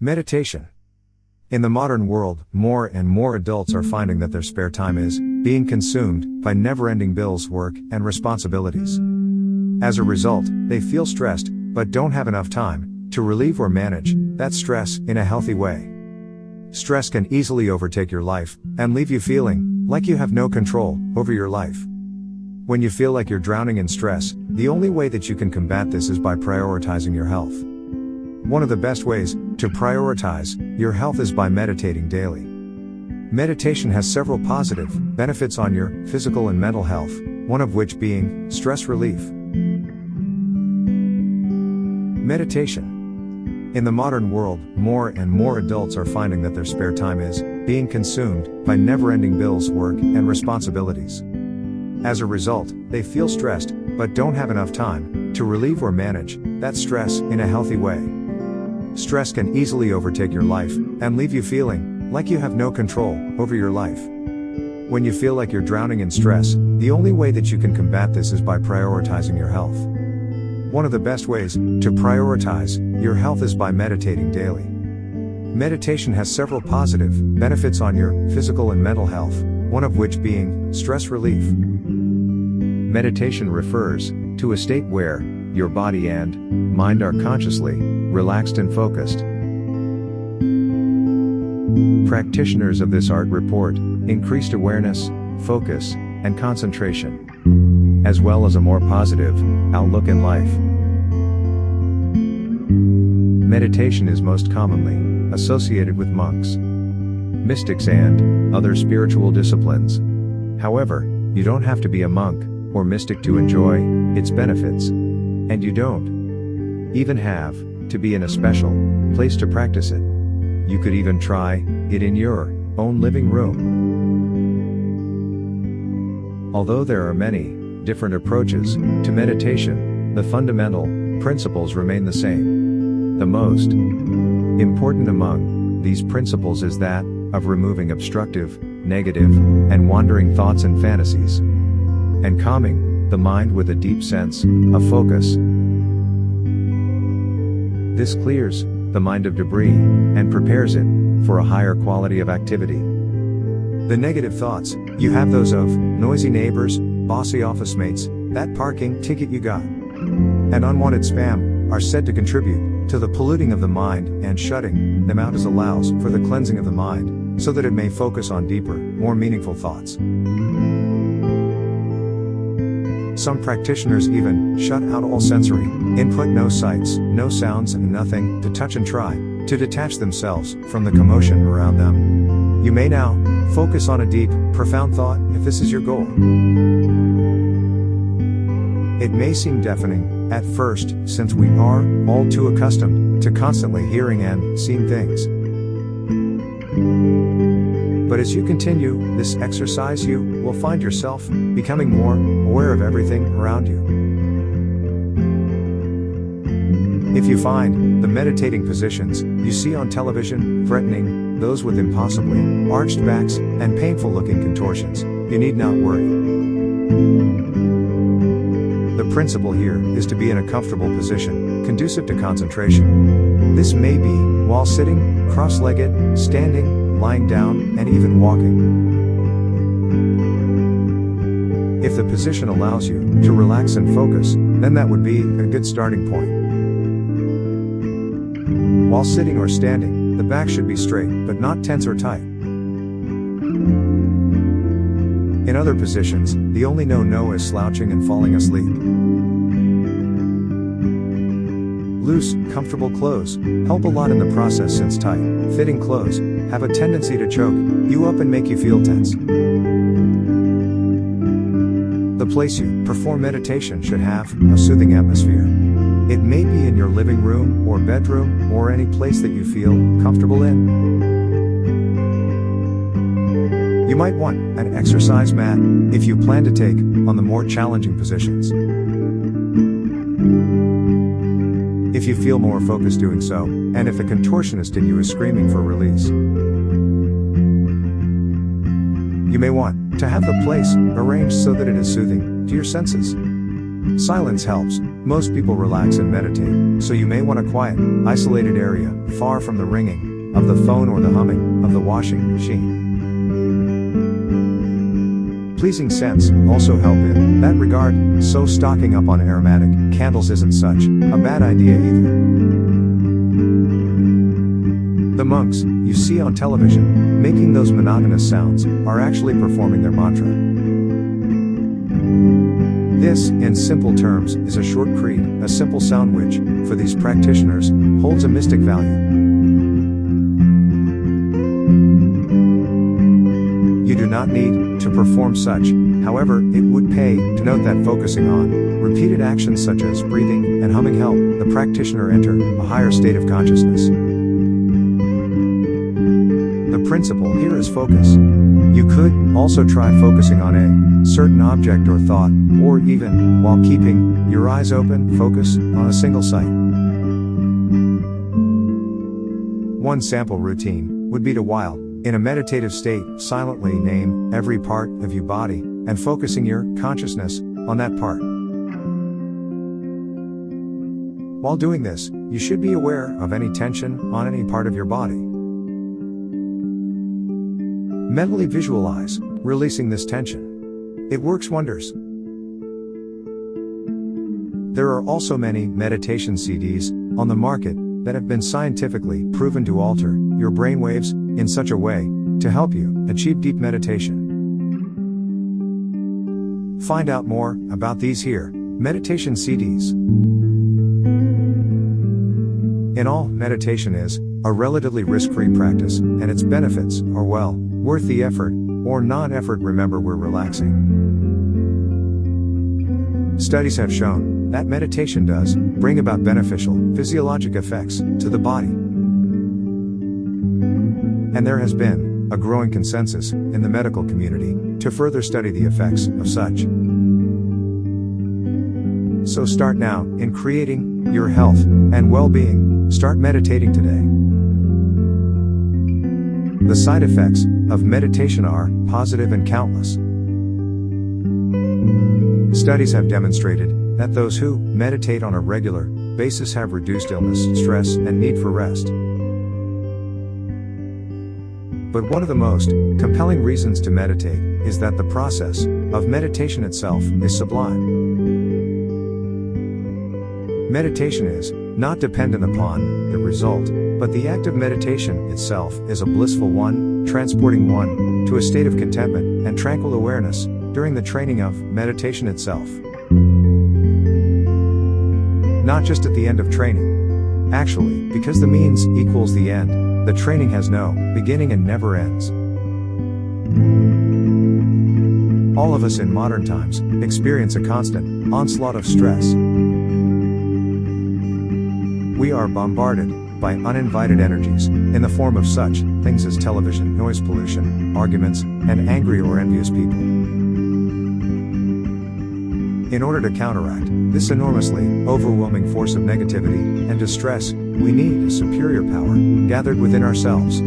Meditation. In the modern world, more and more adults are finding that their spare time is being consumed by never-ending bills, work, and responsibilities. As a result, they feel stressed, but don't have enough time to relieve or manage that stress in a healthy way. Stress can easily overtake your life and leave you feeling like you have no control over your life. When you feel like you're drowning in stress, the only way that you can combat this is by prioritizing your health. One of the best ways to prioritize your health is by meditating daily. Meditation has several positive benefits on your physical and mental health, one of which being stress relief. Meditation. In the modern world, more and more adults are finding that their spare time is being consumed by never-ending bills, work, and responsibilities. As a result, they feel stressed, but don't have enough time to relieve or manage that stress in a healthy way. Stress can easily overtake your life and leave you feeling like you have no control over your life. When you feel like you're drowning in stress, the only way that you can combat this is by prioritizing your health. One of the best ways to prioritize your health is by meditating daily. Meditation has several positive benefits on your physical and mental health, one of which being stress relief. Meditation refers to a state where your body and mind are consciously relaxed and focused. Practitioners of this art report increased awareness, focus, and concentration, as well as a more positive outlook in life. Meditation is most commonly associated with monks, mystics, and other spiritual disciplines. However, you don't have to be a monk or mystic to enjoy its benefits. And you don't even have to be in a special place to practice it. You could even try it in your own living room. Although there are many different approaches to meditation, the fundamental principles remain the same. The most important among these principles is that of removing obstructive, negative, and wandering thoughts and fantasies, and calming the mind with a deep sense of focus. This clears the mind of debris and prepares it for a higher quality of activity. The negative thoughts, you have those of noisy neighbors, bossy office mates, that parking ticket you got, and unwanted spam, are said to contribute to the polluting of the mind, and shutting them out allows for the cleansing of the mind, so that it may focus on deeper, more meaningful thoughts. Some practitioners even shut out all sensory input, no sights, no sounds, and nothing to touch, and try to detach themselves from the commotion around them. You may now focus on a deep, profound thought if this is your goal. It may seem deafening at first, since we are all too accustomed to constantly hearing and seeing things. But as you continue this exercise, you will find yourself becoming more aware of everything around you. If you find the meditating positions you see on television threatening, those with impossibly arched backs and painful-looking contortions, you need not worry. The principle here is to be in a comfortable position, conducive to concentration. This may be while sitting, cross-legged, standing, lying down, and even walking. If the position allows you to relax and focus, then that would be a good starting point. While sitting or standing, the back should be straight, but not tense or tight. In other positions, the only no-no is slouching and falling asleep. Loose, comfortable clothes help a lot in the process, since tight, fitting clothes have a tendency to choke you up and make you feel tense. The place you perform meditation should have a soothing atmosphere. It may be in your living room or bedroom, or any place that you feel comfortable in. You might want an exercise mat if you plan to take on the more challenging positions. If you feel more focused doing so, and if the contortionist in you is screaming for release. You may want to have the place arranged so that it is soothing to your senses. Silence helps. Most people relax and meditate, so you may want a quiet, isolated area, far from the ringing of the phone or the humming of the washing machine. Pleasing scents also help in that regard, so stocking up on aromatic candles isn't such a bad idea either. The monks you see on television making those monotonous sounds are actually performing their mantra. This, in simple terms, is a short creed, a simple sound which, for these practitioners, holds a mystic value. You do not need to perform such, however, it would pay to note that focusing on repeated actions such as breathing and humming help the practitioner enter a higher state of consciousness. The principle here is focus. You could also try focusing on a certain object or thought, or even, while keeping your eyes open, focus on a single sight. One sample routine would be to, while in a meditative state, silently name every part of your body, and focusing your consciousness on that part. While doing this, you should be aware of any tension on any part of your body. Mentally visualize releasing this tension. It works wonders. There are also many meditation CDs on the market that have been scientifically proven to alter your brainwaves in such a way to help you achieve deep meditation. Find out more about these here meditation CDs. In all, meditation is a relatively risk-free practice, and its benefits are well worth the effort or non-effort. Remember, we're relaxing. Studies have shown that meditation does bring about beneficial physiologic effects to the body. And there has been a growing consensus in the medical community to further study the effects of such. So start now in creating your health and well-being. Start meditating today. The side effects of meditation are positive and countless. Studies have demonstrated that those who meditate on a regular basis have reduced illness, stress, and need for rest. But one of the most compelling reasons to meditate is that the process of meditation itself is sublime. Meditation is not dependent upon the result, but the act of meditation itself is a blissful one, transporting one to a state of contentment and tranquil awareness during the training of meditation itself. Not just at the end of training. Actually, because the means equals the end, the training has no beginning and never ends. All of us in modern times experience a constant onslaught of stress. We are bombarded by uninvited energies in the form of such things as television, noise pollution, arguments, and angry or envious people. In order to counteract this enormously overwhelming force of negativity and distress, we need a superior power gathered within ourselves.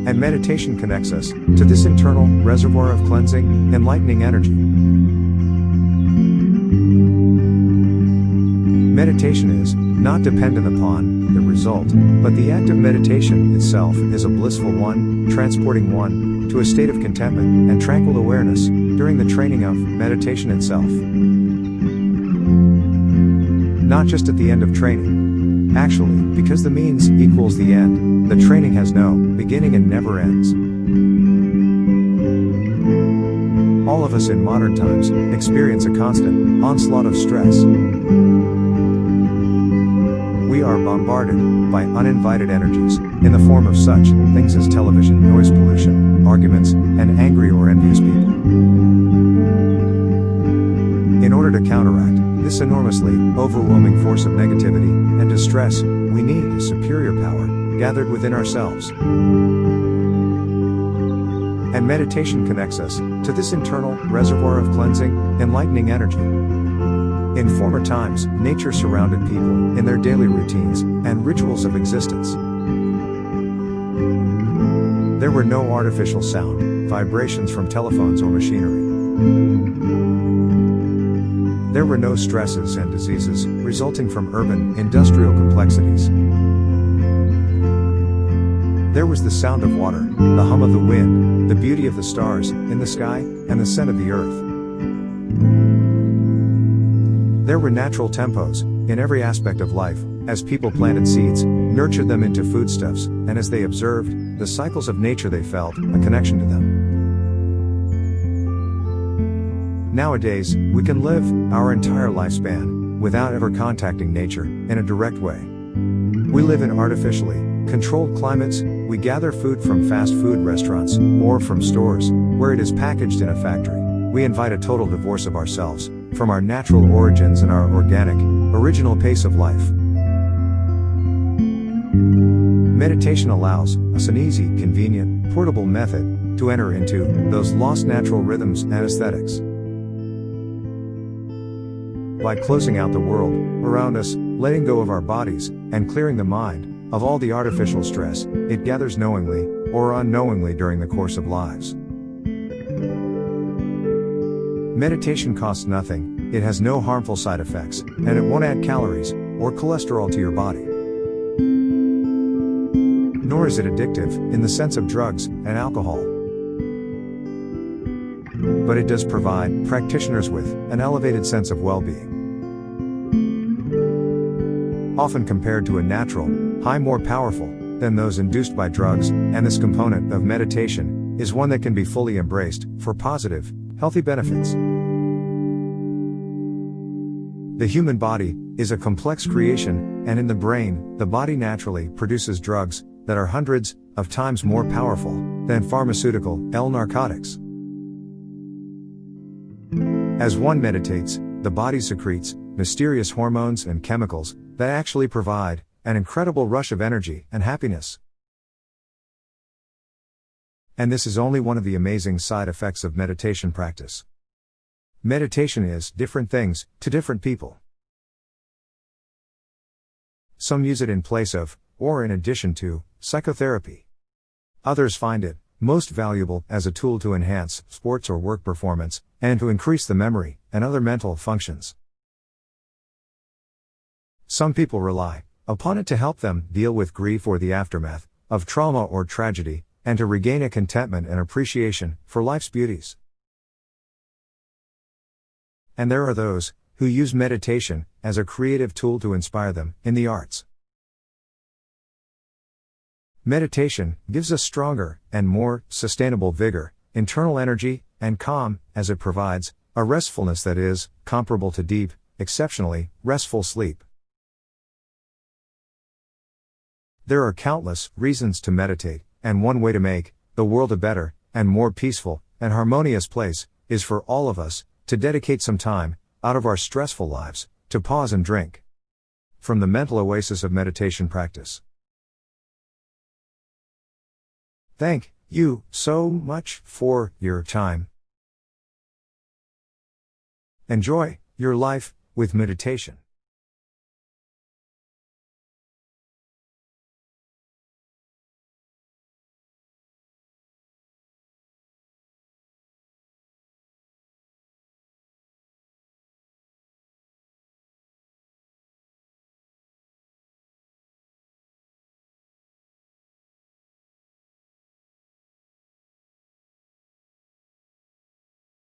And meditation connects us to this internal reservoir of cleansing, enlightening energy. Meditation is not dependent upon the result, but the act of meditation itself is a blissful one, transporting one to a state of contentment and tranquil awareness during the training of meditation itself. Not just at the end of training. Actually, because the means equals the end, the training has no beginning and never ends. All of us in modern times experience a constant onslaught of stress. We are bombarded by uninvited energies in the form of such things as television, noise pollution, arguments, and angry or envious people. In order to counteract this enormously overwhelming force of negativity and distress, we need a superior power gathered within ourselves. And meditation connects us to this internal reservoir of cleansing, enlightening energy. In former times, nature surrounded people in their daily routines and rituals of existence. There were no artificial sound, vibrations from telephones or machinery. There were no stresses and diseases resulting from urban, industrial complexities. There was the sound of water, the hum of the wind, the beauty of the stars in the sky, and the scent of the earth. There were natural tempos in every aspect of life, as people planted seeds, nurtured them into foodstuffs, and as they observed the cycles of nature, they felt a connection to them. Nowadays, we can live our entire lifespan without ever contacting nature in a direct way. We live in artificially controlled climates, we gather food from fast food restaurants or from stores where it is packaged in a factory. We invite a total divorce of ourselves from our natural origins and our organic, original pace of life. Meditation allows us an easy, convenient, portable method to enter into those lost natural rhythms and aesthetics. By closing out the world around us, letting go of our bodies, and clearing the mind of all the artificial stress it gathers knowingly or unknowingly during the course of lives. Meditation costs nothing, it has no harmful side effects, and it won't add calories or cholesterol to your body. Nor is it addictive in the sense of drugs and alcohol. But it does provide practitioners with an elevated sense of well-being. Often compared to a natural high more powerful than those induced by drugs, and this component of meditation is one that can be fully embraced for positive, healthy benefits. The human body is a complex creation, and in the brain, the body naturally produces drugs that are hundreds of times more powerful than pharmaceutical narcotics. As one meditates, the body secretes mysterious hormones and chemicals that actually provide an incredible rush of energy and happiness. And this is only one of the amazing side effects of meditation practice. Meditation is different things to different people. Some use it in place of, or in addition to, psychotherapy. Others find it most valuable as a tool to enhance sports or work performance, and to increase the memory and other mental functions. Some people rely upon it to help them deal with grief or the aftermath of trauma or tragedy, and to regain a contentment and appreciation for life's beauties. And there are those who use meditation as a creative tool to inspire them in the arts. Meditation gives us stronger and more sustainable vigor, internal energy, and calm, as it provides a restfulness that is comparable to deep, exceptionally restful sleep. There are countless reasons to meditate, and one way to make the world a better and more peaceful and harmonious place is for all of us to dedicate some time out of our stressful lives to pause and drink from the mental oasis of meditation practice. Thank you so much for your time. Enjoy your life with meditation.